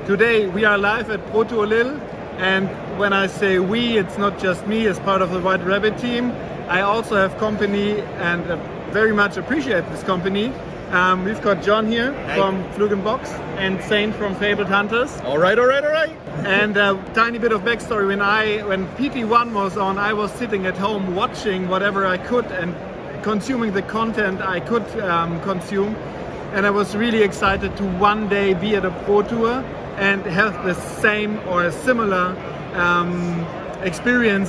Today we are live at Pro Tour Lille, and when I say we, it's not just me as part of the White Rabbit team. I also have company and very much appreciate this company. We've got John here from Fluke Box and Saint from FaBled Hunters. All right. And a tiny bit of backstory, when PT1 was on, I was sitting at home watching whatever I could and consuming the content I could consume. And I was really excited to one day be at a Pro Tour and have the same or a similar experience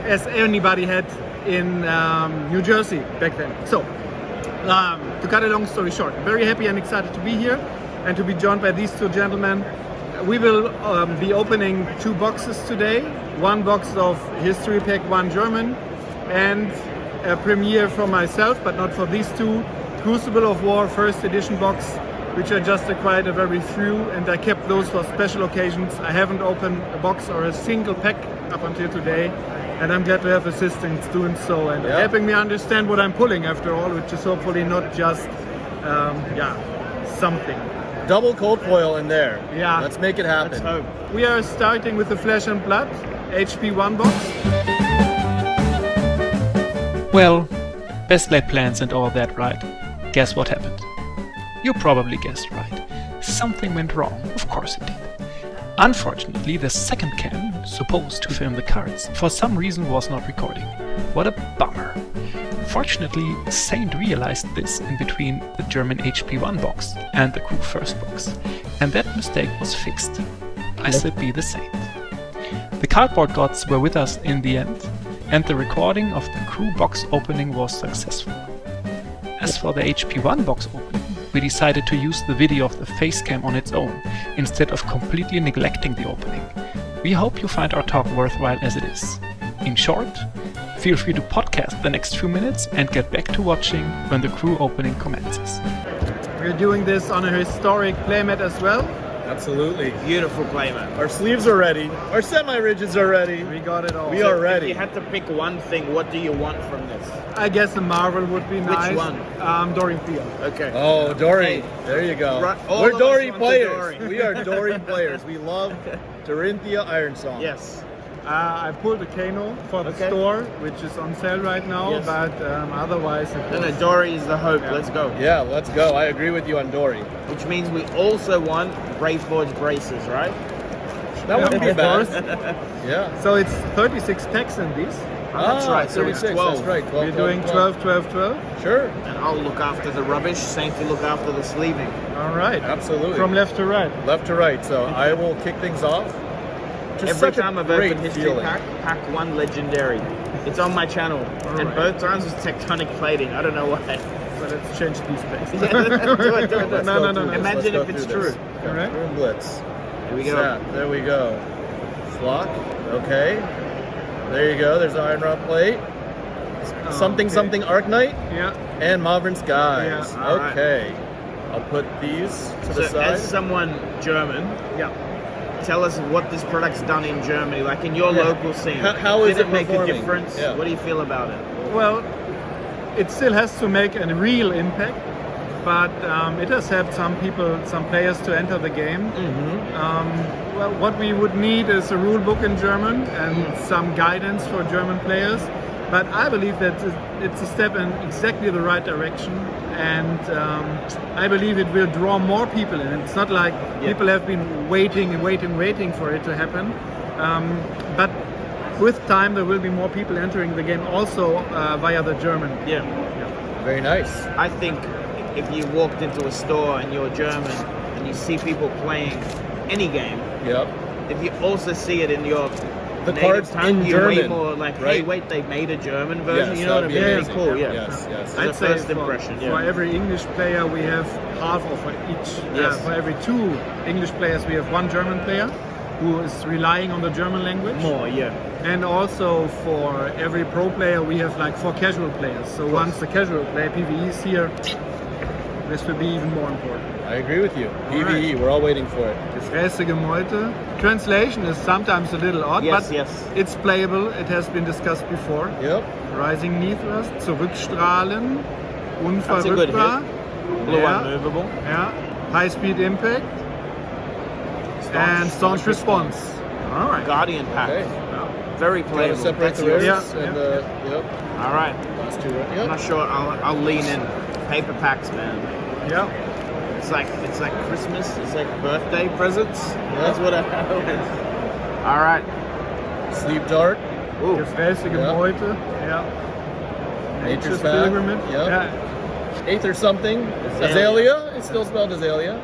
as anybody had in New Jersey back then. So, to cut a long story short, very happy and excited to be here and to be joined by these two gentlemen. We will be opening 2 boxes today. 1 box of History Pack 1 German and a premiere for myself, but not for these two, Crucible of War first edition box, which I just acquired a very few, and I kept those for special occasions. I haven't opened a box or a single pack up until today, and I'm glad to have assistants doing so and helping me understand what I'm pulling after all, which is hopefully not just something. Double cold foil in there. Yeah. Let's make it happen. Let's hope. We are starting with the Flesh and Blood HP1 box. Well, best laid plans and all that, right? Guess what happened? You probably guessed right. Something went wrong, of course it did. Unfortunately, the second cam, supposed to film the cards, for some reason was not recording. What a bummer. Fortunately, Saint realized this in between the German HP1 box and the Crew first box, and that mistake was fixed. I said be the Saint. The cardboard gods were with us in the end, and the recording of the Crew box opening was successful. As for the HP1 box opening, we decided to use the video of the face cam on its own, instead of completely neglecting the opening. We hope you find our talk worthwhile as it is. In short, feel free to podcast the next few minutes and get back to watching when the Crew opening commences. We're doing this on a historic playmat as well. Absolutely. Beautiful playmat. Our sleeves are ready. Our semi-rigids are ready. We got it all. We are ready. If you had to pick one thing, what do you want from this? I guess a Marvel would be nice. Which one? Dorian Field. Okay. Oh, Dory. Okay. There you go. All We're of us Dory want the players. Dory. We are Dory players. We love Dorinthia Iron Song. Yes. I pulled a Kano for the store, which is on sale right now, Yes. but otherwise it was... No, Dory is the hope. Let's go. Yeah, let's go. I agree with you on Dory. Which means we also want Brave Forge braces, right? That wouldn't be of bad. course. Yeah. So it's 36 packs in these. That's right. So it's 36. 12. That's right. 12, We're doing 12, 12, 12. Sure. And I'll look after the rubbish. Saint will look after the sleeving. All right. Absolutely. From left to right. Left to right. So I will kick things off. Just Every such a time I've great opened History feeling. pack 1 Legendary. It's on my channel. And right. both times with tectonic plating. I don't know why. So let's change these packs. Do it. Let's No, go no, through no. this. Imagine Let's if go it's through this. true. All right. Boom blitz. Here we go. Snap. There we go. Flock. Okay. There you go. There's the Iron Rod plate. Something Arc Knight Yeah. and Malvern Skies. Yeah. All right. Okay. I'll put these to the So side. as someone German, Yeah. tell us what this product's done in Germany, like in your local scene. How is Did it make a performing? difference? Yeah. What do you feel about it? Well, it still has to make a real impact, but it has helped some players to enter the game. Well, what we would need is a rule book in German and some guidance for German players. But I believe that it's a step in exactly the right direction, and I believe it will draw more people in. It's not like people have been waiting for it to happen. But with time, there will be more people entering the game also via the German. Yeah. Very nice. I think if you walked into a store and you're German and you see people playing any game, Yep. if you also see it in your The native cards tongue, in you're way German, more like, hey, right? wait, they made a German version. Yes, You know what I that'd mean? be Really amazing. cool. Yeah. Yes. Yes. I'd I'd the say first for, impression, for yeah. every English player we have half, or for each, Yes. for every 2 English players we have 1 German player who is relying on the German language. More, yeah. And also for every pro player we have like 4 casual players. So once the casual player PvE is here, this will be even more important. I agree with you. PvE. right. We're all waiting for it. Gefräßige Meute. Translation is sometimes a little odd, Yes, but yes. it's playable. It has been discussed before. Yep. Rising Knee Thrust, Zurückstrahlen, That's a good Unverrückbar. Blue Yeah. unmovable. Yeah. High Speed Impact. and staunch response. All right. Guardian pack. Okay. Very Gotta playable. separate That's the yours. rares Yeah, and yep. All right. Last two, right? I'm Yep. not sure. I'll lean in. Paper packs, man. Yeah. It's like Christmas. It's like birthday presents. That's what I have. All right. Sleep Dart. Ooh. Gefräßige Ja. Beute. Yeah. Nature's Path. Pilgrimage. Yep. Yeah. Aether something. Azalea. It's still spelled Azalea.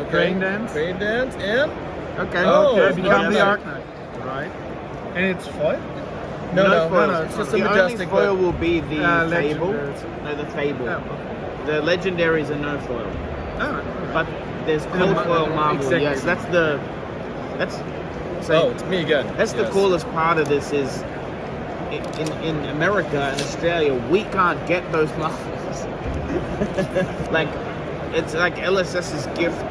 Okay. Crane Dance. Crane Dance and Okay. Oh, Okay, it's become the not Arc Knight. Right. And it's foil? no, foils. it's just a the majestic. only foil but- will be the Fable. Legendaries. No, the Fable. Yeah. The legendaries are no foil. Oh, But there's cool foil marble. exactly. Yes, that's Oh, it's me again. that's the Yes. coolest part of this is in America and Australia we can't get those marbles. Like it's like LSS's gift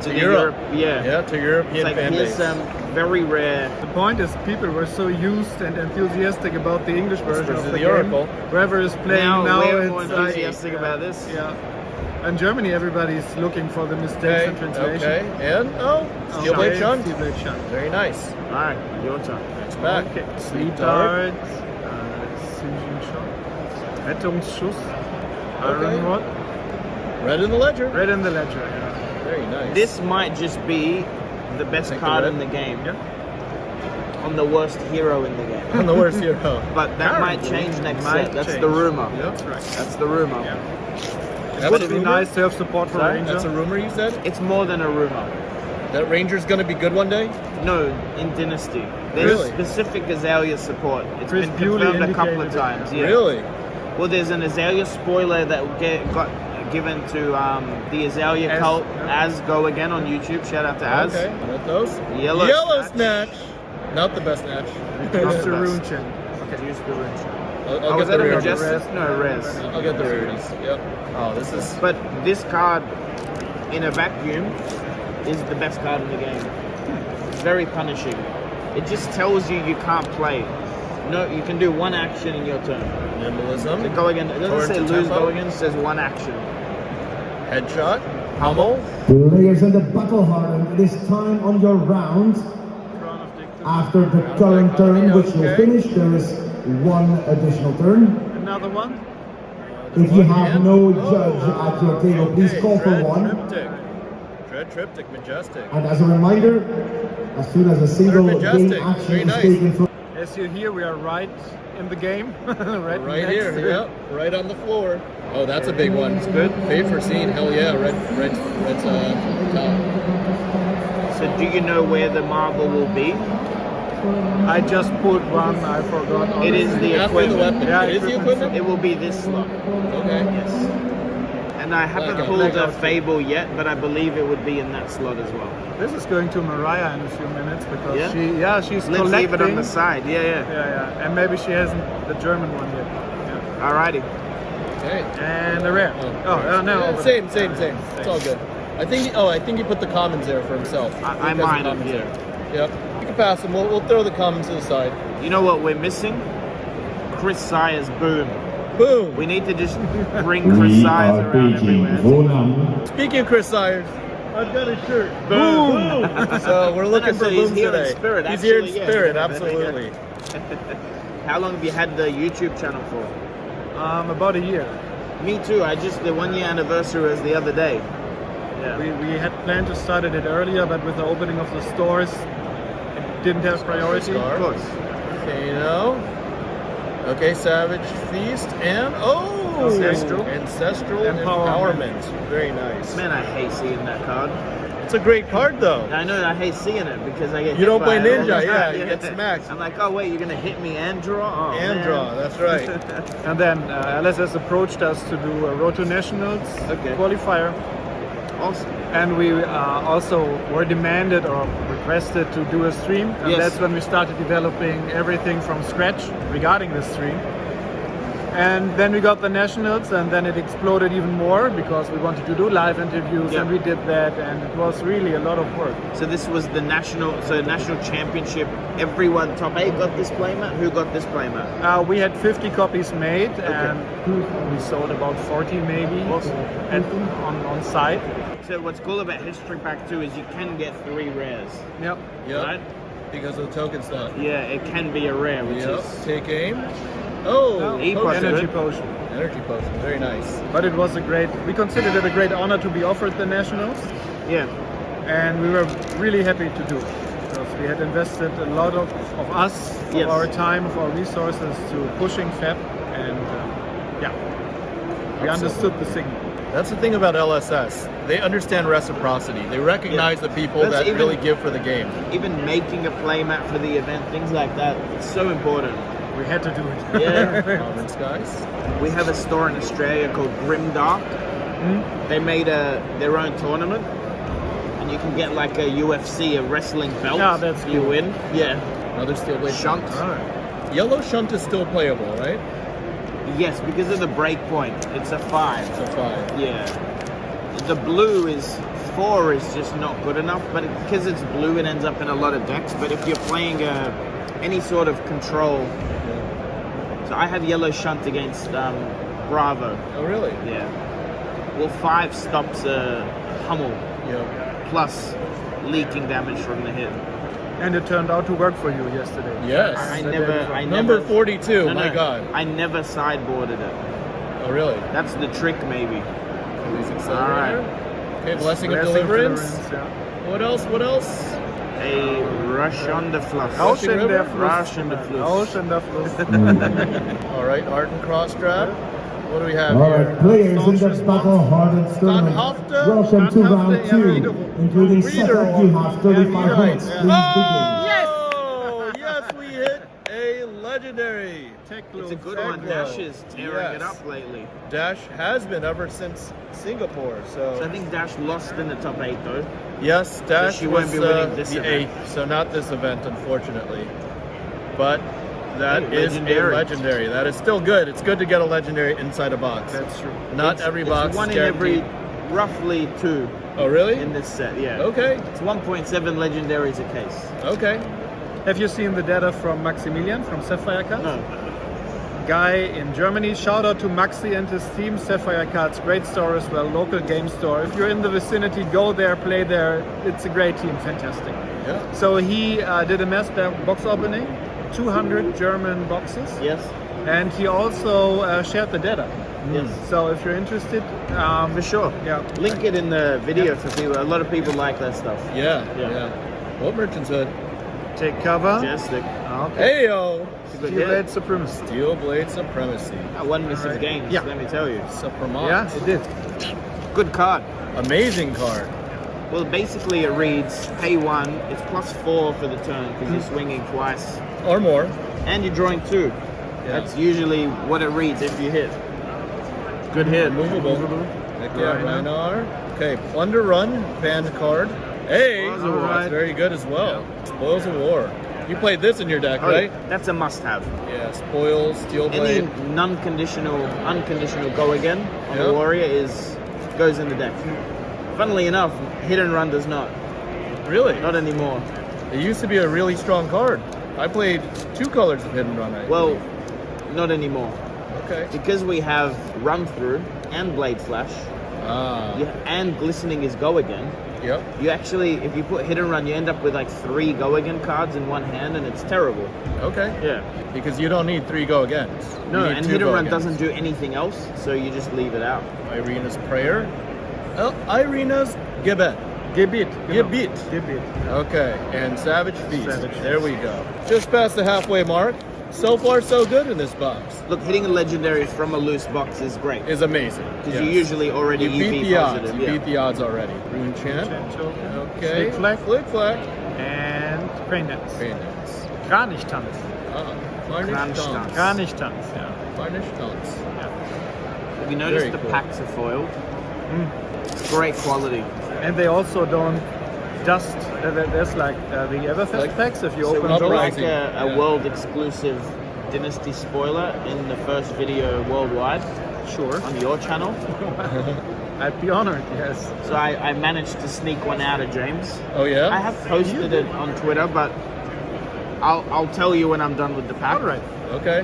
to the Europe. Yeah. Yeah, to European It's like fan here's base. some very rare. The point is, people were so used and enthusiastic about the English version Version of of the the game. Oracle. Whoever is playing now, we're more it's enthusiastic about this. Yeah. In Germany, everybody's looking for the mistakes Okay, in translation. okay. And Steelblade Shunt. Steelblade Shunt. Very nice. All right, your turn. Next back. Okay. Sleep Sleep Dart. Dart. Singeing Shot. Rettungsschuss. Okay. Iron Rod. Red in the ledger. Red in the Ledger. Yeah. Very nice. This might just be the best Take the card red. in the game Yeah. on the worst hero in the game. on the worst hero. But that might Currently, change next might set. That's change. the rumor. Yep. That's right. That's the rumor. Yeah. That It was would a be rumor? nice to have support for Sorry? Ranger. That's a rumor you said? It's more than a rumor. That Ranger's gonna be good one day? No, in Dynasty. There's Really? specific Azalea support. It's Chris been Bewley confirmed a couple of indicated it. times. Yeah. Really? Well, there's an Azalea spoiler that got given to the Azalea Az, cult. yeah. Az Go Again on YouTube. Shout out to Az. Okay. Got those? Yellow Snatch. Not the best snatch. Use the the best. Rune Chain. Use the wrench. I'll Oh, get is that the a rarities. Majestic? No, Res. I'll get the rarities. Yep. Oh, this is. But this card, in a vacuum, is the best card in the game. It's very punishing. It just tells you can't play. No, you can do one action in your turn. Nimblism. The go again. It doesn't Torrent say to lose tempo. go again. It says one action. Headshot. Hummel. Players in the battle hardened, it is time on your round. Crown of Dictum. After the current turn, which will Okay. finish, there is one additional turn. Another one. If you have And- no judge at your table, please okay, call for Dread one. Triptych. Dread Triptych, Majestic. And as a reminder, as soon as a single They're game majestic. action Very is nice. taken from As you hear, we are right in the game. right Right next here, to it. yep, right on the floor. Oh, that's a big one. It's good. Fate Foreseen, hell yeah, red's top. So do you know where the marble will be? I just pulled one. I forgot. It is the Halfway the equipment. weapon. Yeah, it is the equipment? It will be this slot. Okay. Yes. And I haven't Blackout. pulled a Blackout. Fable yet, but I believe it would be in that slot as well. This is going to Mariah in a few minutes because Yeah? she's Let's collecting. leave it on the side. Yeah, yeah. Yeah, and maybe she hasn't the German one yet. Yeah. Alrighty. Okay. And the rare. Oh, no. Yeah, over same. there. It's all good. I think he put the commons there for himself. I think there's might the have, commons yeah. there. Yep. You can pass them. We'll throw the commons to the side. You know what we're missing? Chris Sire's boom. Boom. We need to just bring Chris Sires around everywhere. Speaking of Chris Sires, I've got a shirt. boom. So we're looking So for he's booms here in today. spirit, He's here in actually, yeah. spirit, Yeah, absolutely. How long have you had the YouTube channel for? About a year. Me too. The 1 year anniversary was the other day. Yeah. We had planned to start it earlier, but with the opening of the stores, it didn't have priority. Scar. Of course. Kano. Okay, Savage Feast and Ancestral. Ancestral Empowerment. Empowerment. Very nice. Man, I hate seeing that card. It's a great card though. I know I hate seeing it because I get You hit don't by play it all the Ninja, time. yeah, you get smacked. I'm like, oh wait, you're gonna hit me and draw? Oh, And man. draw, that's right. And then LSS approached us to do a Road to Nationals Okay. qualifier. Awesome. And we also were demanded or requested to do a stream. And Yes. that's when we started developing everything from scratch regarding the stream. And then we got the nationals, and then it exploded even more because we wanted to do live interviews, Yeah. and we did that, and it was really a lot of work. So this was the national championship. Everyone top 8 got this playmat. Who got this playmat? We had 50 copies made, and we sold about 40 maybe, Awesome. and on site. So what's cool about History Pack 2 is you can get 3 rares, Yep. Yep. right? Because of the token slot. Yeah, it can be a rare, which Yep. is Take aim. Oh, E potion. Energy good. potion. Energy potion. Very nice. But it was we considered it a great honor to be offered the nationals, yeah. and we were really happy to do it because we had invested a lot of us, of Yes. our time, of our resources to pushing FaB, and yeah, we understood the signal. That's the thing about LSS. They understand reciprocity. They recognize the people That's that even- really give for the game. Even making a playmat for the event, things like that, it's so important. We had to do it. Yeah. Common Skies. We have a store in Australia called Grimdark. They made their own tournament, and you can get like a UFC, a wrestling belt. Yeah, that's you cool. win. Yeah. Another steel blade Shunt. Yellow shunt is still playable, right? Yes, because of the break point. It's a 5. It's a 5. Yeah. The blue is 4 is just not good enough, but because it's blue, it ends up in a lot of decks. But if you're playing any sort of control, so I have yellow shunt against Bravo. Oh, really? Yeah. Well, 5 stops Hummel Yeah. plus leaking damage from the hit. And it turned out to work for you yesterday. Yes. I Number never 42. No, my no, God. I never sideboarded it. Oh, really? That's the trick, maybe. Release accelerator. Okay, blessing of Blessing deliverance. yeah. What else? What else? A rush on the flush. Rausch in der Rush in the Fluss. Fluss. Rausch in der Fluss. All right, Arden cross strap. What do we have All here? right, players in the battle hardened tournament. Hafte. Welcome to round Hafte, 2, including setup. You have 35 points. Please begin. Oh, yes, we hit a legendary. It's a good one. Dash is tearing it up lately. Dash has been ever since Singapore. So I think Dash lost in the top 8 though. Yes, Dash she won't was be winning this the event. 8th, so not this event, unfortunately. But that Hey, is legendary. a legendary. That is still good. It's good to get a legendary inside a box. That's true. Not every box It's one is in every guaranteed. roughly 2 Oh, really? in this set. Yeah. Okay. It's 1.7 legendaries a case. Okay. Have you seen the data from Maximilian from Sapphire Cards? No. Guy in Germany. Shout out to Maxi and his team. Sapphire Cards, great store as well, local game store. If you're in the vicinity, go there, play there. It's a great team, fantastic. Yeah. So he did a mass box opening, 200 German boxes, Yes. and he also shared the data. Yes. So if you're interested, For sure. yeah. Link it in the video for people. A lot of people like that stuff. Yeah. Yeah. Yeah. What merchant's hood? Take cover. Majestic. Okay. Heyo! Good Steel hit. Blade Supremacy. Steel Blade Supremacy. I won missive Alright. games, Yeah. let me tell you. Supremacy. Yeah, it did. Good card. Amazing card. Well, basically it reads, pay 1, it's +4 for the turn because you're swinging twice, Or more. and you're drawing 2. Yeah. That's usually what it reads if you hit. Good hit. Movable. Heck yeah, Heiner. Heiner. Okay, Plunder Run, banned card. Hey! Spoils of War. That's very good as well. Spoils of War. You played this in your deck, Oh, right? that's a must-have. Yeah, Spoils, Steel Any Blade. unconditional go again on Yeah. the warrior goes in the deck. Funnily enough, hit and run does not. Really? Not anymore. It used to be a really strong card. I played 2 colors of Hidden Run. Well, not anymore. Okay. Because we have run through and blade flash, Ah. and glistening is go again. Yep. You actually, if you put hit and run, you end up with like 3 go again cards in one hand, and it's terrible. Okay. Yeah. Because you don't need 3 go agains. No, You need and 2 hit and go run agains. doesn't do anything else, so you just leave it out. Irina's Prayer. Oh, Irina's Gibbet. Gebet. Gebet. Gebet. Okay, and Savage Feast. Savage There we go. Just past the halfway mark. So far, so good in this box. Look, hitting a legendary from a loose box is great. Is amazing. Because Yes. you usually already You beat EV the odds. positive. You Yeah. beat the odds already. Rune Chant. Okay. Flick Flack. Flick Flack. And Crane Dance. Bandits. Kranichtanz. Varnish Crunch Dance. Dance. Kranichtanz, yeah. Varnish Dance. Have you noticed Very the cool. packs are foiled? It's great quality. And they also don't dust. There's like the Everfest Like- packs. If you So open we do those, like Uprising, a yeah. world exclusive Dynasty spoiler in the first video worldwide Sure. on your channel. I'd be honored, yes. So I managed to sneak one out of James. Oh yeah. I have posted it on Twitter, but I'll tell you when I'm done with the pack. All right. Okay.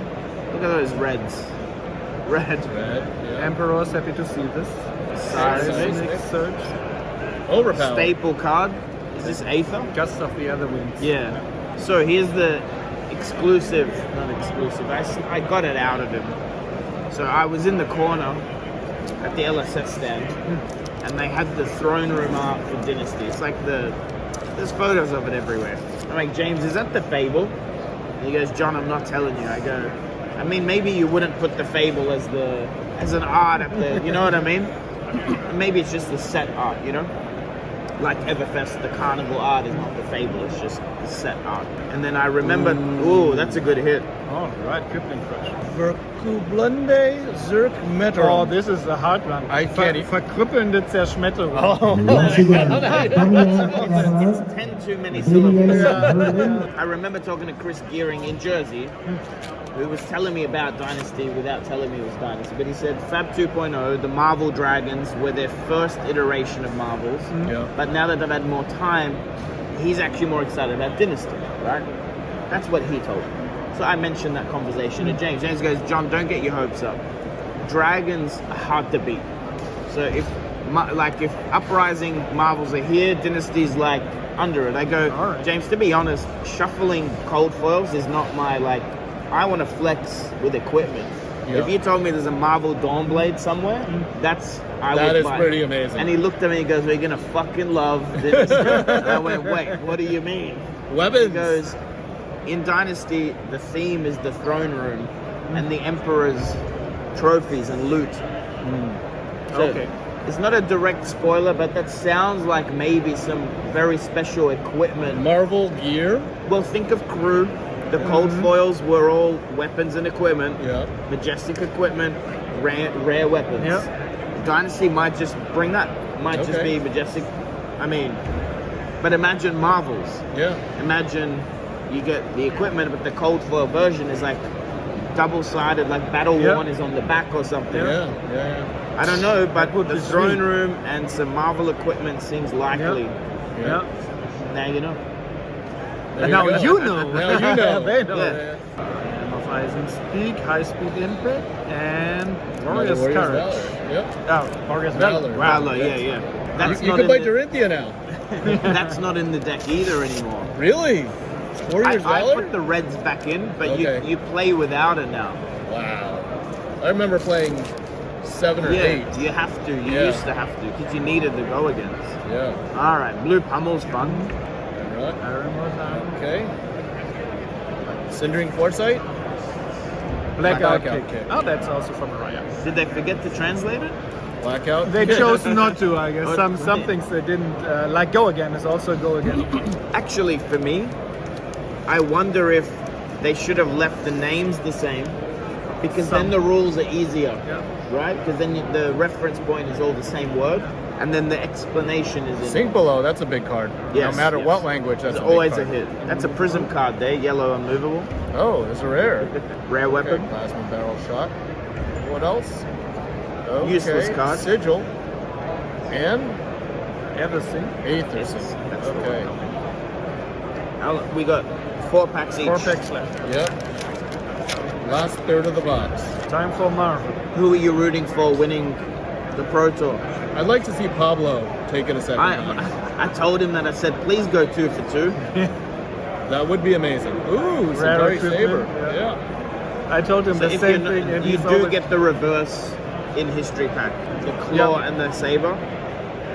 Look at those reds. Red. Red. Yeah. Emperor's happy to see this. Seismic. Search. Overpowered. Staple card. Is this Aether? Gust of the other winds. Yeah. So here's the exclusive, not exclusive. I got it out of him. So I was in the corner at the LSS stand, and they had the throne room art for Dynasty. It's like there's photos of it everywhere. I'm like, James, is that the Fable? And he goes, John, I'm not telling you. I go, I mean, maybe you wouldn't put the Fable as an art at the, you know what I mean? Maybe it's just the set art, you know? Like Everfest, the carnival art is not the Fable, it's just the set art. And then I remembered, ooh, that's a good hit. All right, Crippling Crush. Verkublende Zerkmetter. Oh, this is a hard one. I can't Verkrüppelnde Zerschmetterung. Oh. Once again, Daniel It's Erhard, 10 too many Daniel syllables. Berlin, I remember talking to Chris Gearing in Jersey, who was telling me about Dynasty without telling me it was Dynasty. But he said Fab 2.0, the Marvel Dragons were their first iteration of Marvels. Yeah. But now that they've had more time, he's actually more excited about Dynasty, right? That's what he told me. So I mentioned that conversation to James. James goes, John, don't get your hopes up. Dragons are hard to beat. So if Uprising Marvels are here, Dynasty's like under it. I go, All right. James, to be honest, shuffling cold foils is not my I want to flex with equipment. Yeah. If you told me there's a Marvel Dawnblade somewhere, That would is buy. pretty amazing. And he looked at me and goes, we're gonna fucking love this. And I went, wait, what do you mean? Weapons. He goes, in Dynasty, the theme is the throne room and the Emperor's trophies and loot. So Okay. it's not a direct spoiler, but that sounds like maybe some very special equipment. Marvel gear. Well, think of crew. The cold foils were all weapons and equipment. Yeah. Majestic equipment, rare weapons. Yeah. Dynasty might just bring that. Might just Okay. be majestic. I mean, but imagine Marvels. Yeah. Imagine you get the equipment, but the cold foil version is like double-sided, like battle Yeah. worn is on the back or something. Yeah. Yeah. I don't know, but would the be throne sweet. room and some Marvel equipment seems likely. Yeah. Now you know. There And now go. you know. Now you know. They know. Yeah. Hand of Eisen's Peak, High Speed Impact, and Another Warrior's Warrior's Courage. Valor. Yep. Oh, Warrior's Valor. Valor. Wow. Valor, yeah. That's You not can in buy the, Dorinthia now. that's not in the deck either anymore. Really? Warrior's I Valor? put the reds back in, but Okay. you play without it now. Wow. I remember playing 7 or 8. You have to. You Yeah. used to have to because you needed to go against. Yeah. All right, blue pummel's fun. Right. Iron Horse Iron. Okay. Cindering Foresight? Blackout Blackout Kick. Kick. Oh, that's also from Araya. Did they forget to translate it? Blackout? They chose not to, I guess. Oh, Some yeah. things they didn't like. Go Again is also Go Again. Actually, for me, I wonder if they should have left the names the same, because then the rules are easier, Yeah. right? Because then the reference point is all the same word, and then the explanation is in. Sink Below, that's a big card. Yes, no matter yes. what language, that's It's a big always card. a hit. That's a prism card there, yellow unmovable, Oh, it's a rare. rare Okay, weapon. plasma barrel shot. What else? Okay. Useless card. Sigil. And Everything. Aether. That's the Okay. We got 4 packs each. 4 packs left. Yep. Last third of the box. Time for Marvel. Who are you rooting for winning the Pro Tour? I'd like to see Pablo take it a second round. I told him that. I said, please go 2 for 2. That would be amazing. Ooh, Rare Centauri equipment, Saber. yeah. Yeah. I told him So the if same you thing. And you he's do always, get the reverse in history pack, the claw and the saber.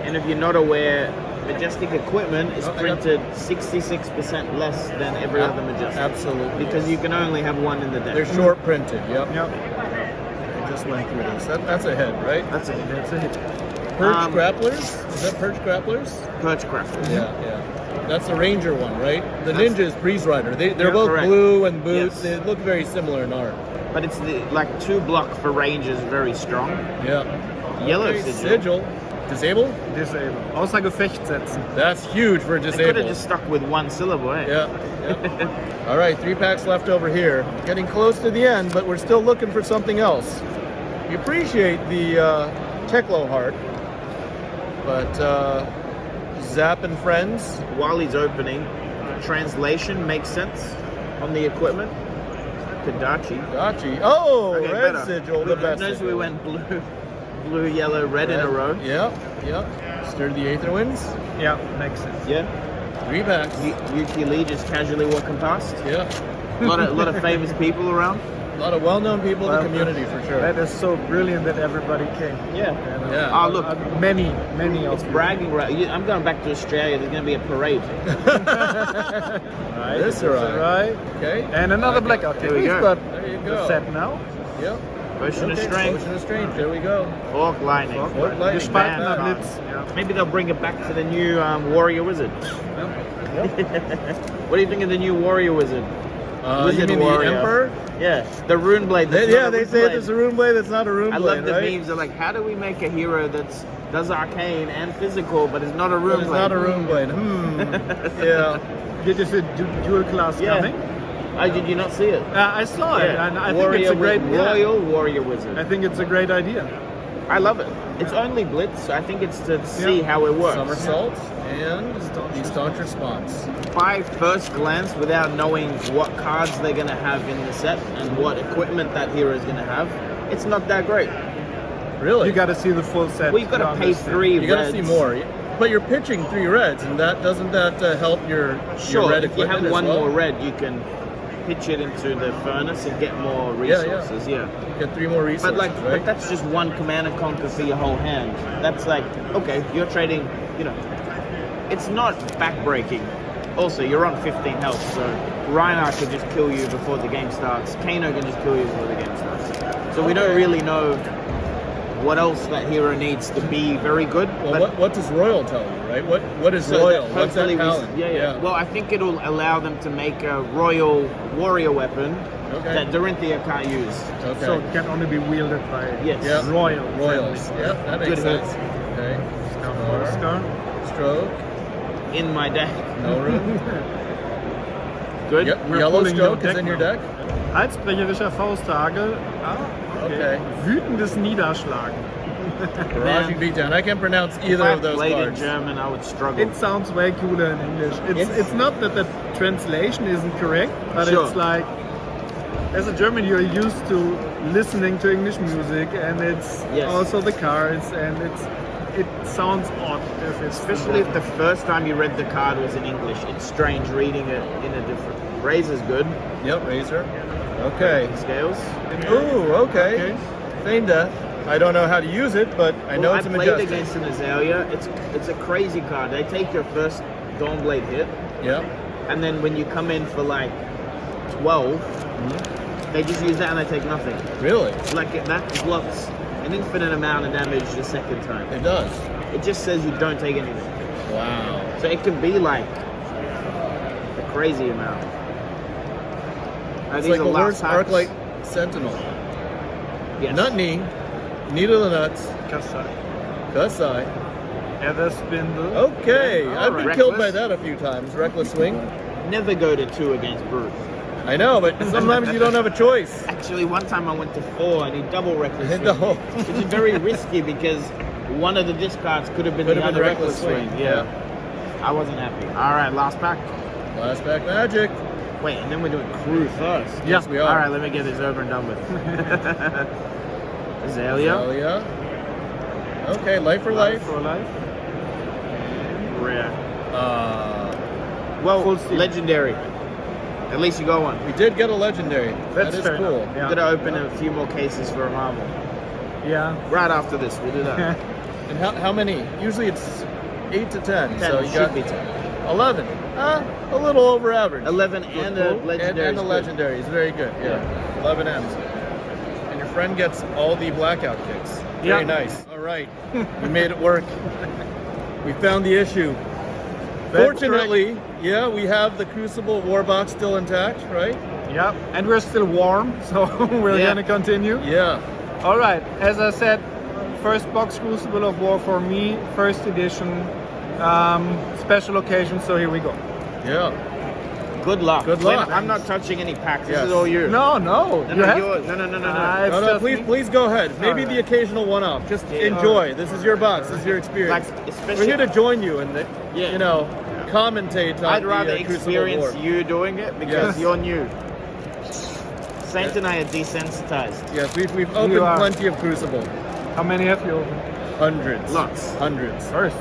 And if you're not aware, Majestic equipment is Oh, I got- printed 66% less than every other Majestic. Absolutely. Because you can only have one in the deck. They're short printed. Yep. Yep. I just went through this. That's a hit, right? That's it. That's a hit. Perch Grapplers? Is that Perch Grapplers? Perch crafters. Yeah. That's the Ranger one, right? The That's- Ninja is Breeze Rider. They're Yeah, both correct. blue and boots. Yes. They look very similar in art. But it's the 2 block for range is very strong. Yeah. Yellow Okay, sigil. Sigil. Disable? Disable. Außer Gefecht setzen. That's huge for They could disable. have just stuck with one syllable, eh? Yeah. All right, 3 packs left over here. Getting close to the end, but we're still looking for something else. We appreciate the Teklo heart, but Zap and friends. While he's opening, translation makes sense on the equipment. Kadachi. Dachi. Oh, Okay, red better. sigil, the best. Notice we sigil. went blue, yellow, red in a row. Yep, yep. Stir the Aether Winds. Yeah, makes sense. Yeah. 3 packs. Yuki Lee just casually walking past. Yeah. A lot of famous people around. A lot of well-known people in the community for sure. That is so brilliant that everybody came. Yeah. And, Yeah. Oh, look. Many of It's you. bragging right. I'm going back to Australia. There's going to be a parade. Right, This arrived. right. Okay. And another Okay. blackout kit. There we We've go. got There you the go. set now. Yep. Potion of Okay, Strength. Potion of Strength. There we go. Orc Lightning. Orc Lightning. Gespaltener Bam. Blitz. Yeah. Maybe they'll bring it back to the new Warrior Wizard. What do you think of the new Warrior Wizard? You Wizard mean Warrior. the Emperor? Yeah, the Rune Blade. that's Yeah, not a they Rune say Blade. there's a rune blade that's not a rune I blade, love the right? memes. They're like, how do we make a hero that's does arcane and physical, but is not a But Rune it's Blade? not a rune blade. Yeah. Did you see dual class Yeah. coming? Did you not see it? I saw it, and I Warrior think it's a great with Royal Warrior Wizard. I think it's a great idea. I love it. It's only Blitz, so I think it's to see how it works. Somersault and the staunch response. By first glance, without knowing what cards they're going to have in the set and what equipment that hero is going to have, it's not that great. Really? You got to see the full set. We've got to pay understand. 3 You reds. gotta see more. But you're pitching 3 reds, and that doesn't that help your Sure, red if you equipment have as one well? more red, you can pitch it into the furnace and get more Yeah, resources. Yeah. Get 3 more resources, But right? but that's just one command and conquer for your whole hand. That's like, okay, you're trading, it's not backbreaking. Also, you're on 15 health, so Reiner could just kill you before the game starts. Kano can just kill you before the game starts. So we don't really know what else that hero needs to be very good. Well, but what does Royal tell you, right? What is so Royal? that What's that hopefully talent? yeah. Well, I think it'll allow them to make a royal warrior weapon Okay. that Dorinthia can't use. Okay. So it can only be wielded by Yes. Yeah. royal Royals. family. Yep, that makes Good hit. sense. Okay. Scar. Stroke. In my deck. No room. Good. Yep. We're Yellow pulling stroke your is in deck your now. deck. Halsbrecherischer Fausthagel. Okay. Wütendes Niederschlagen. Barraging beatdown. I can't pronounce If either I of those played in cards. German, I would struggle. It sounds way cooler in English. It's not that the translation isn't correct, but Sure. it's like, as a German, you're used to listening to English music, and it's Yes. also the cards, and it sounds odd if it's Especially if the first time you read the card was in English. It's strange reading it in a different. Razor's good. Yep, Razor. Okay. Scales. Ooh, okay. Feign Death. I don't know how to use it, but I know Well, it's a I played majestic. against an Azalea. It's a crazy card. They take your first Dawnblade hit, Yep. and then when you come in for like 12, they just use that and they take nothing. Really? That blocks an infinite amount of damage the second time. It does. It just says you don't take anything. Wow. So it can be like a crazy amount. It's These like are the last worst Arclight hacks. Sentinel. Yes. Nut knee, needle of nuts, Kassai. Kasai. Ether Spindle. Okay, Yeah, I've been alright. killed by Reckless. that a few times. Reckless swing. Never go to 2 against Brute. I know, but sometimes you don't have a choice. Actually, one time I went to 4 and he double reckless swing. No. Which is very risky because one of the discards could have been Could the have been other reckless swing. Yeah. I wasn't happy. All right, last pack. Last back magic. Wait, and then we're doing crew first. Yes, we are. All right, let me get this over and done with. Azalea. Azalea. Okay, life for life. For life. Rare. Full Well, steam. legendary. At least you got one. We did get a legendary. That's that is fair cool. enough. Yeah. I'm gonna open a few more cases for a marble. Yeah. Right after this, we'll do that. And how many? Usually it's 8 to 10. 10 so you should got be 10. 11. A little over average. 11 and a legendary. And the is good. legendary is very good. Yeah. 11 M's. And your friend gets all the blackout kicks. Very Yeah. nice. All right. We made it work. We found the issue. That's Fortunately, yeah, we have the Crucible of War box still intact, right? Yeah. And we're still warm, so we're Yeah. gonna continue. Yeah. All right. As I said, first box Crucible of War for me, first edition, special occasion. So here we go. Yeah. Good luck. Good luck. I'm not touching any packs. This Yes. is all you. No, No, you no, have yours. No. it's No, just please, me. please go ahead. Maybe Alright. the occasional one-off. Just Yeah. enjoy. This is your box. This is your Like, experience. especially, We're here to join you and, Yeah. you know, commentate on I'd rather the Crucible experience War. you doing it because Yes. you're new. Saint and I are desensitized. Yes, we've opened are. plenty of Crucible. How many have you opened? Lots. Hundreds. First.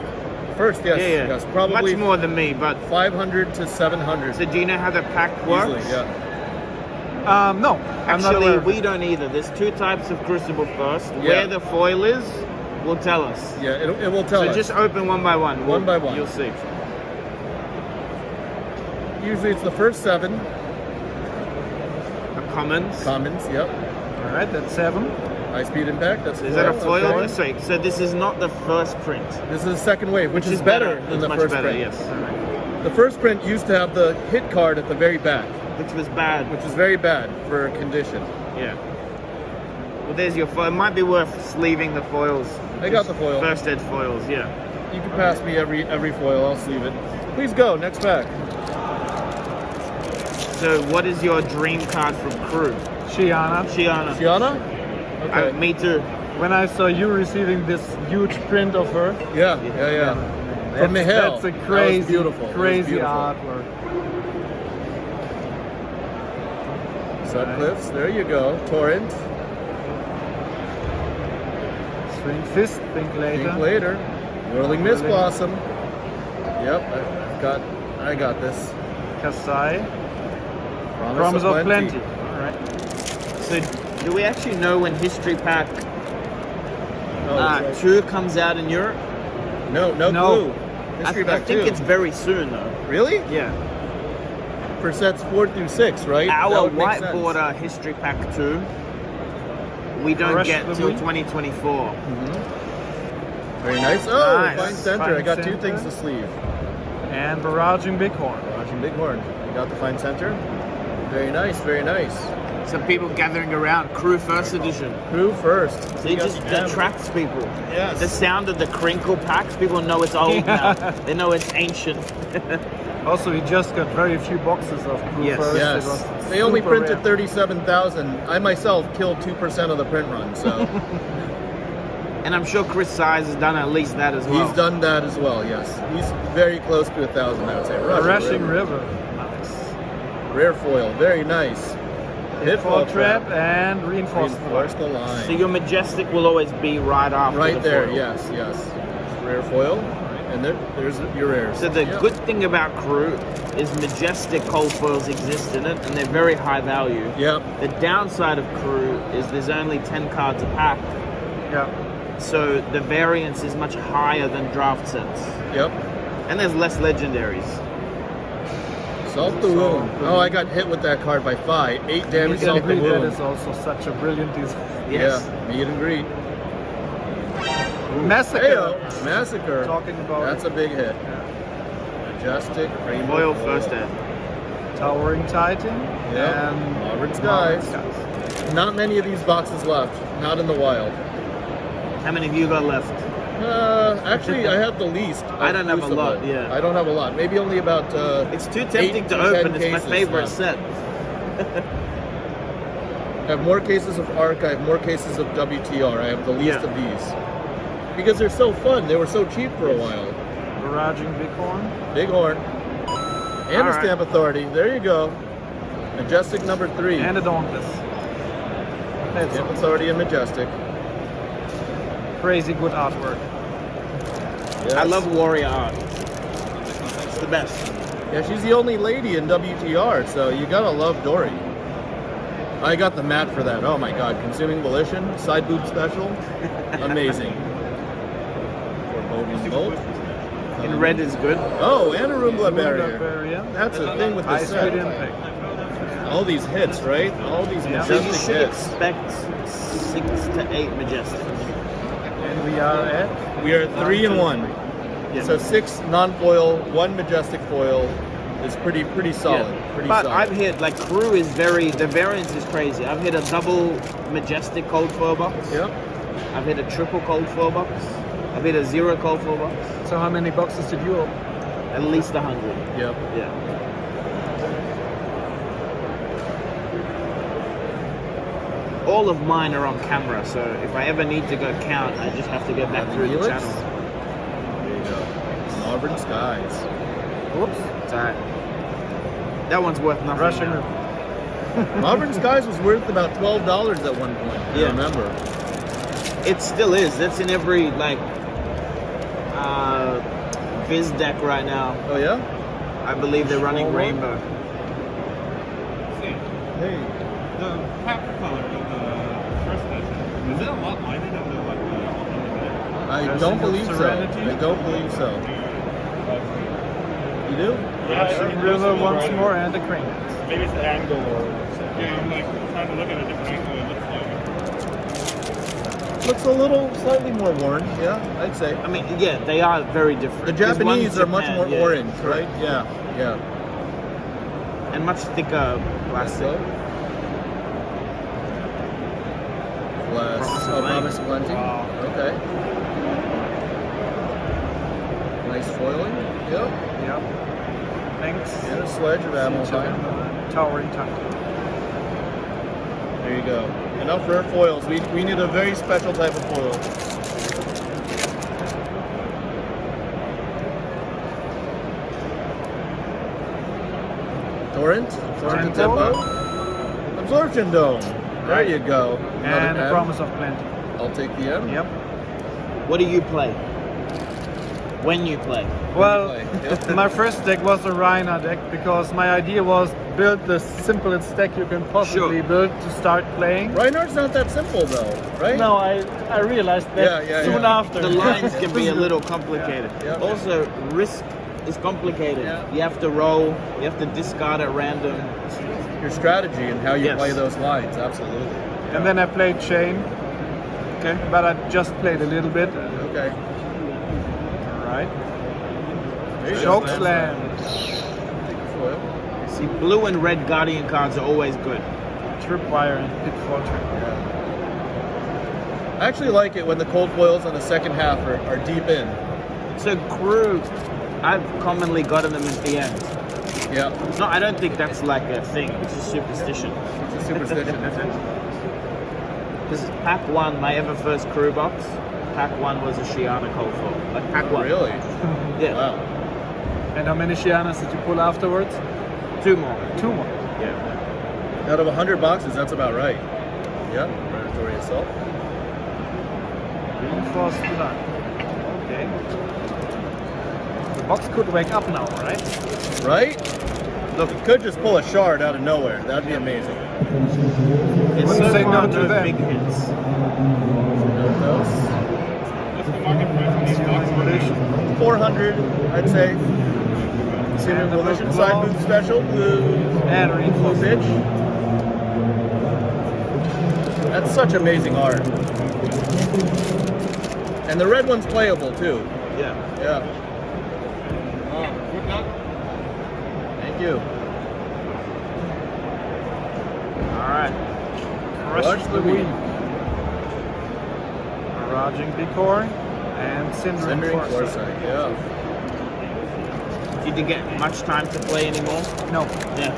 First, yes, Yeah. yes, probably Much more than me, but 500 to 700. so do you know how the pack works? Easily, yeah. No, I'm not Actually, aware. we don't either. There's two types of Crucible first. Yeah. Where the foil is will tell us. Yeah, it will tell So us. just open one by one. One by one. You'll see. Usually it's the first 7 The commons. commons. Yep. All right, that's 7. High speed impact. That's Is that a foil? okay. Sorry, so this is not the first print. This is the second wave, which is better than It's the much first better, print. yes. The first print used to have the hit card at the very back, Which was bad. which is very bad for condition. Yeah. Well, there's your foil. It might be worth sleeving the foils. I got the foil. First ed foils, yeah. You can pass me every foil. I'll sleeve it. Please go. Next pack. So, what is your dream card from Crew? Shiana. Shiana. Shiana? Okay. Me too. When I saw you receiving this huge print of her, Yeah. From Mihail. that's a That was crazy, beautiful. That was crazy beautiful. artwork. Sutcliffe's. There you go. Torrent. Swing Fist, think later. Think later. Whirling Mist Blossom. Yep. I got this. Kasai. Promise of Plenty. All right. So, do we actually know when History Pack Oh, 2 comes out in Europe? no No. clue. I History think Pack 2. it's very soon, though. Really? Yeah. For sets 4 through 6, right? That Our would make white sense. border History Pack 2, we don't Rush get the till week. 2024. Very nice. Oh, Nice. fine center. I Fine got 2 center. things to sleeve. And Barraging Bighorn. Watching Bighorn. You got the fine center. Very nice. Very nice. Some people gathering around. Crew first edition. Crew first. So it just attracts people. Yes. The sound of the crinkle packs, people know it's old now. They know it's ancient. Also, we just got very few boxes of Crew Yes. First. It Yes. was They only super printed rare. 37,000. I myself killed 2% of the print run, so And I'm sure Chris Size has done at least that as well. he's done that as well. Yes, he's very close to 1,000. I would say. Rushing River. Nice. Rare foil. Very nice. Pitfall Trap and Reinforced Reinforce the line. So your Majestic will always be right after Right the there, foil. yes. Rare foil, and there's your rares. So the Yep. good thing about Crew is Majestic cold foils exist in it, and they're very high value. Yep. The downside of Crew is there's only 10 cards a pack, Yeah. so the variance is much higher than draft sets. Yep. And there's less legendaries. Salt the wound. Oh, I got hit with that card by 5. 8 damage. Meet and Salt the greet, that wound. is also such a brilliant design. Yes. Yeah. Meet and greet. Massacre. Heyo. Massacre. Talking about That's a big hit. Majestic. Rainbow Foil first ed. Towering Titan. Yeah. And Auburn Skies. Skies. Not many of these boxes left. Not in the wild. How many of you got left? Actually, I have the least. I don't have a Crucible. lot, yeah. I don't have a lot. Maybe only about. It's too tempting 8 to 10 open. It's my cases favorite left. set. I have more cases of ARC. I have more cases of WTR. I have the least Yeah. of these because they're so fun. They were so cheap for a while. Barraging Bighorn. Bighorn and All a right. Stamp Authority. There you go. Majestic number 3. And a Dauntless. That's Stamp Authority and Majestic. crazy good artwork. Yes. I love warrior art. It's the best. Yeah, she's the only lady in WTR, so you gotta love Dory. I got the mat for that. Oh my god, Consuming Volition, side boob special, amazing. Foreboding Bolt. In red is good. Oh, and a Roomba Barrier. Barrier. That's the thing with the High Speed set. Impact. All these hits, right? All these Yeah. So you majestic should hits. expect 6 to 8 Majestics. And we are at We are 3 and 1. Yeah. So 6 non-foil, 1 majestic foil is pretty solid. Yeah. Pretty But solid. I've hit, like, Crew is the variance is crazy. I've hit a double Majestic cold foil box. Yep. I've hit a triple cold foil box. I've hit a 0 cold foil box. So how many boxes did you open? At least 100. Yep. Yeah. All of mine are on camera, so if I ever need to go count, I just have to go back through the Helix? channel. There you go. Auburn Skies. Whoops. It's alright. That one's worth nothing. Russian. now. Auburn Skies was worth about $12 at one point. I Yeah. remember. It still is. That's in every like Viz deck right now. Oh yeah. I believe they're running Small one? Rainbow. Hey. The pack color of the first edition, is it a lot lighter than the like I There's don't a believe so. Serenity? I don't believe so. You do? Russian River once more and the crane. maybe it's the angle or something. Yeah, I'm like trying to look at a different angle. It looks like Looks a little slightly more worn. Yeah, I'd say. I mean, yeah, they are very different. The There's one Japanese are much Japan, more yeah. orange, right? Yeah, yeah. And much thicker plastic. Glass. Promise of Oh, Plenty. Promise of Plenty. Okay. Nice foiling. Yep. Yep. Thanks. And a sledge of ammo behind. Towering time. There you go. Enough rare foils. We need a very special type of foil. Torrent. Torrent Tempo. Tempo. Absorption Dome. There you go. Another And M. Promise of Plenty. I'll take the M. Yep. What do you play? When you play? Well, play. Yep. my first deck was a Heiner deck because my idea was build the simplest deck you can possibly Sure. build to start playing. Reinhardt's not that simple though, right? No, I realized that Yeah, soon yeah. after. The lines can be a little complicated. Yeah. Also, risk is complicated. Yeah. You have to roll, you have to discard at random. Your strategy and how you Yes. play those lines, absolutely. And then I played Chain. Okay. But I just played a little bit. Okay. Alright. There you Choke go. Slam. Foil. See, blue and red Guardian cards are always good. Tripwire and Pitfall Trip. I actually like it when the cold foils on the second half are deep in. So crew, I've commonly gotten them at the end. Yeah, No, I don't think that's like a thing. It's just superstition. it's a superstition. Because pack one, my ever first crew box, pack one was a Shiana cold foil. Like pack one. Really? Yeah. Wow. And how many Shianas did you pull afterwards? 2 more. 2 more. Yeah. Out of 100 boxes, that's about right. Yeah, Predatory Assault. Reinforced blood. Okay. The box could wake up now, right? Right? Look, it could just pull a shard out of nowhere. That'd be amazing. It's Wouldn't so say far no to no them. big hits. Those. what's the market price on these boxes? 400, I'd say. Consider And the Volition blue side claw. move special, blue And reinforced. pitch. That's such amazing art. And the red one's playable too. Yeah. Yeah. Good luck. Thank you. Alright. Crush the week. Raging Decor and Cindering Cindering Foresight. Foresight, yeah. Did you get much time to play anymore? No. Yeah.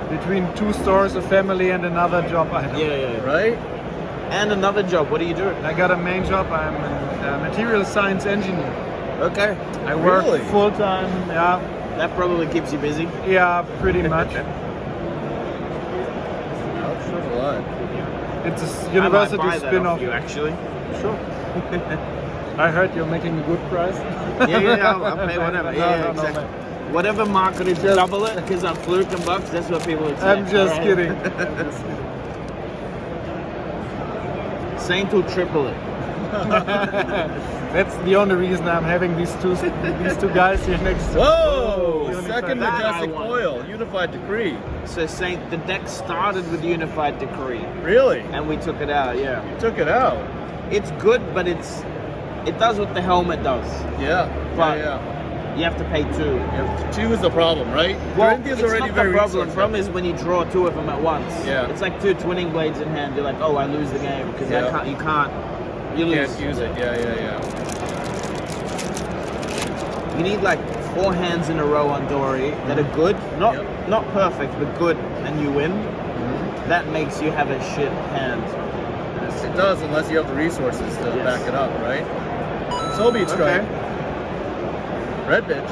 Between 2 stores, a family, and another job I have. Yeah. Right? And another job. What do you do? I got a main job. I'm a material science engineer. Okay. I work Really? full time. Yeah, That probably keeps you busy. yeah, pretty much. Ouch for blood. It's a I university might buy that spin-off. off you, actually. Sure. I heard you're making a good price. Yeah, I'll pay whatever. No, Yeah, no, exactly. man. Whatever market is Just- double it, because I'm Fluke and Bucks, that's what people expect. I'm just Alright. kidding. I'm just kidding. Saint will triple it. That's the only reason I'm having these two guys here next to Whoa! Unified. Second That I Majestic want. Foil, Unified Decree. So Saint, the deck started with Unified Decree, Really? and we took it out, yeah. Took it out. It's good, but it does what the helmet does. Yeah. But- yeah. You have to pay 2. Two is the problem, right? Well, Corinthians it's already not very the problem. resource Problem is when you draw 2 of them at once. Yeah. It's like 2 twinning blades in hand. You're like, oh, I lose the game because Yeah. you can't. You You lose. can't use it. Yeah. You need like 4 hands in a row on Dory that are good, not perfect, but good, and you win. That makes you have a shit hand. Yes, it does, unless you have the resources to Yes. back it up, right? Soviet strike. Okay. Red bitch.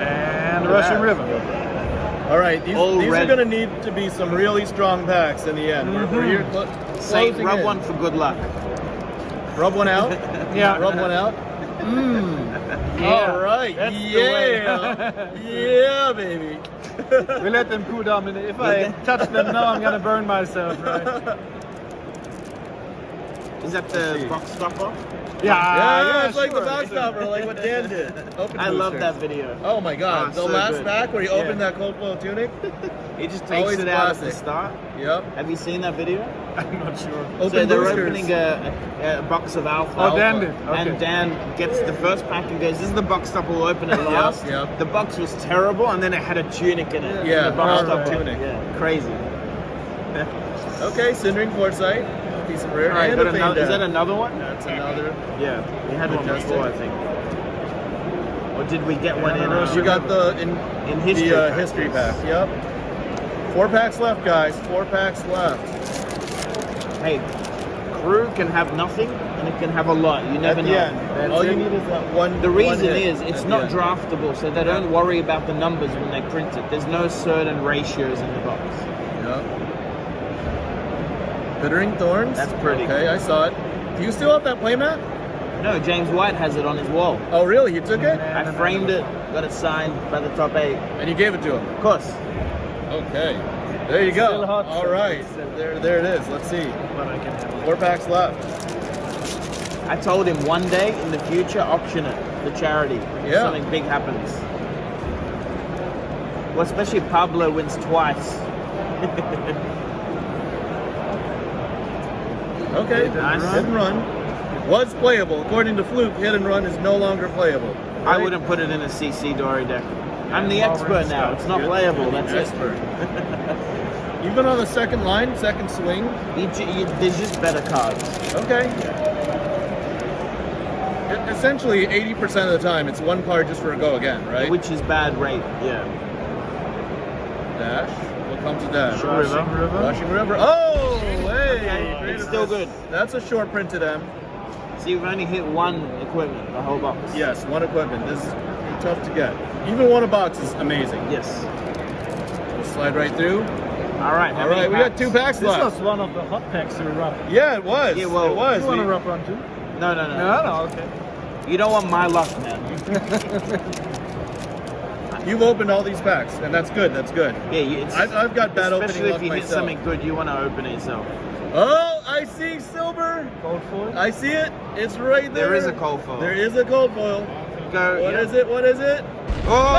And Look at Russian that. River. All right, these All are red. going to need to be some really strong packs in the end. We're here Say, closing rub in. one for good luck. Rub one out. Yeah. Rub one out. Yeah. All right. That's the way. Yeah, baby. We let them cool down. And if I touch them now, I'm gonna burn myself, right? Is that the see. box stopper? Yeah, it's like the sure. box stopper, like what Dan did. Open I love boosters. that video. Oh my god, Oh, the so last good. back where he Yeah. opened that cold foil tunic. He just takes Always it out at the classic. start. Yep. Have you seen that video? I'm not sure. Open So they're boosters. opening a box of alpha. Oh, Dan did. Okay. And Dan gets the first pack and goes, this is the box stopper, we'll open it last. yep. The box was terrible and then it had a tunic in it. Yeah, the box alright. stopper. Tunic. Yeah, crazy. Okay, Cindering Foresight. Piece of rare. All right, and got a another, is Fade that another one? That's another. Yeah, we had one Majestic. before, I think. Or did we get one in? You got the in history the pack, history yes. pack. Yep. 4 packs left, guys. 4 packs left. Hey, crew can have nothing and it can have a lot. You never At know. the end, all you need is that one. The one reason hit is it's at not the end. draftable, so they don't worry about the numbers when they print it. There's no certain ratios in the box. Yep. Bittering Thorns. That's pretty. Okay, I saw it. Do you still have that playmat? No, James White has it on his wall. Oh, really? You took it? I framed it, got it signed by the top 8. And you gave it to him? Of course. Okay. There you go. Still hot. All right. There it is. Let's see. But I can have 4 packs left. I told him one day in the future, auction it for charity. Yeah. Something big happens. Well, especially if Pablo wins twice. Okay. Nice. Hit and run. Was playable. According to Fluke, hit and run is no longer playable. I Right? wouldn't put it in a CC Dory deck. I'm the Yeah, expert now. It's not You're playable. the That's expert. Even on the second line, second swing. it. There's just better cards. Okay. Essentially, 80% of the time, it's 1 card just for a go again, right? Which is bad rate. Yeah. Dash. What comes to dash? Russian River. Rushing River. Oh, hey! Okay, Great it's still good. That's a short printed M. So you've only hit 1 equipment, the whole box. Yes, 1 equipment. This is tough to get. Even 1 a box is amazing. Yes. We'll slide right through. All right. All right, we got 2 packs This left. was one of the hot packs you rub. Yeah, it was. Yeah, well, it was. You want to We- rub one too? No. No, okay. You don't want my luck, man. You've opened all these packs, and that's good. That's good. Yeah, it's, I've got bad opening especially luck if you hit myself. something good, you want to open it yourself. Oh, I see silver. Gold foil. I see it. It's right there. There is a cold foil. There is a gold foil. Go. What is it? What is it? Oh!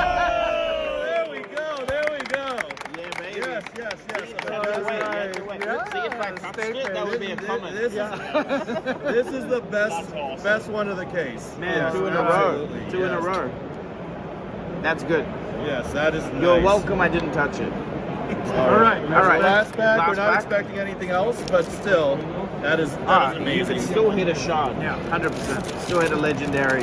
Oh! There we go. There we go. Yeah, baby. Yes. You have to That's wait, you have to right. wait. Yeah, See, if I touched stay it, that would be a This- comment. This is the best one of the case. Man, Yes, 2 in a row. absolutely, 2 in a yes. row. That's good. Yes, that is You're nice. welcome I didn't touch it. All right. All right. Last pack. Last We're not pack. expecting anything else, but still, that is You amazing. can still hit a shard. Yeah. 100%. Still hit a legendary.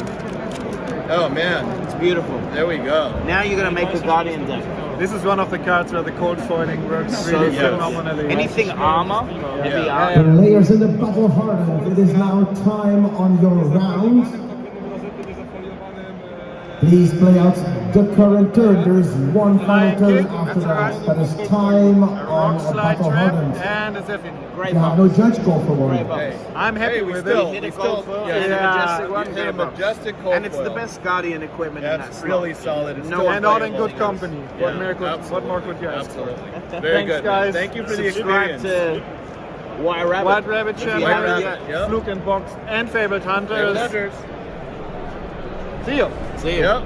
Oh man, It's beautiful. there we go. Now you're going to make a Guardian deck. This is one of the cards where the cold foiling works So really good. phenomenally. Anything armor, heavy Yeah. armor. Players in the battle hardened. It is now time on your round. Please play out the current turn. There is one final turn after that. That is time on Rock a slide battle trap hardened. and a Zephyrine. Great Yeah, box. no judge go for Great one. box. Hey. I'm happy Hey, we with still, it. Hit a we gold still, foil yeah, and a Yeah. majestic one. hit a Great box. majestic cold And it's the foil. best Guardian equipment in that That's slot. really solid. It's No still one And all in playable. good company. What Yeah, more could absolutely. you ask for? Absolutely. Very Thanks, good. guys. Thank you for the Subscribe experience. to White Rabbit. White Rabbit If you channel, haven't Rabbit, yet. yep. Fluke and Box, and FaBled Hunters. Hunters. See you. See you. Yep.